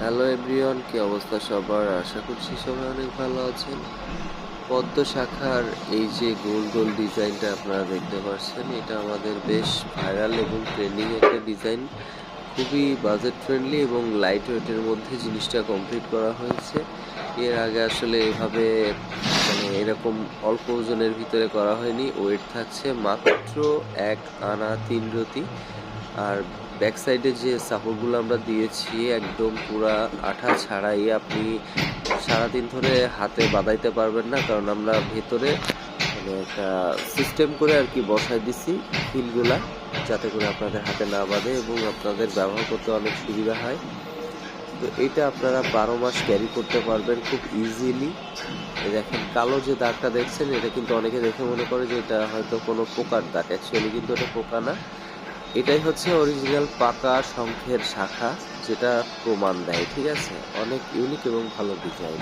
Hello everyone, কি অবস্থা সবার? আশা করছি সবাই অনেক ভালো আছেন। পদ্ম শাখার এই যে গোল গোল ডিজাইনটা আপনারা দেখতে পাচ্ছেন, এটা আমাদের বেশ ভাইরাল এবং ট্রেন্ডিং একটা ডিজাইন। খুবই বাজেট ফ্রেন্ডলি এবং লাইট ওয়েটের মধ্যে জিনিসটা কমপ্লিট করা হয়েছে। এর আগে আসলে এভাবে এরকম অল্প ওজনের ভিতরে করা হয়নি। ওয়েট থাকছে মাত্র 1 আনা 3 রতি। আর ব্যাক সাইডে যে সাপোর্টগুলো আমরা দিয়েছি একদম পুরা আঠা ছাড়াই আপনি সারাদিন ধরে হাতে বাঁধাইতে পারবেন না, কারণ আমরা ভেতরে একটা সিস্টেম করে আর কি বসাই দিছি হুইলগুলা, যাতে করে আপনাদের হাতে না বাঁধে এবং আপনাদের ব্যবহার করতে অনেক সুবিধা হয়। তো এটা আপনারা 12 মাস ক্যারি করতে পারবেন খুব ইজিলি। দেখেন কালো যে দাগটা দেখছেন, এটা কিন্তু অনেকে দেখে মনে করে যে এটা হয়তো কোনো পোকার দাগ। অ্যাকচুয়ালি কিন্তু এটা পোকা না, এটাই হচ্ছে অরিজিনাল পাকা শঙ্খের শাখা, যেটা প্রমাণ দেয়। ঠিক আছে, অনেক ইউনিক এবং ভালো ডিজাইন।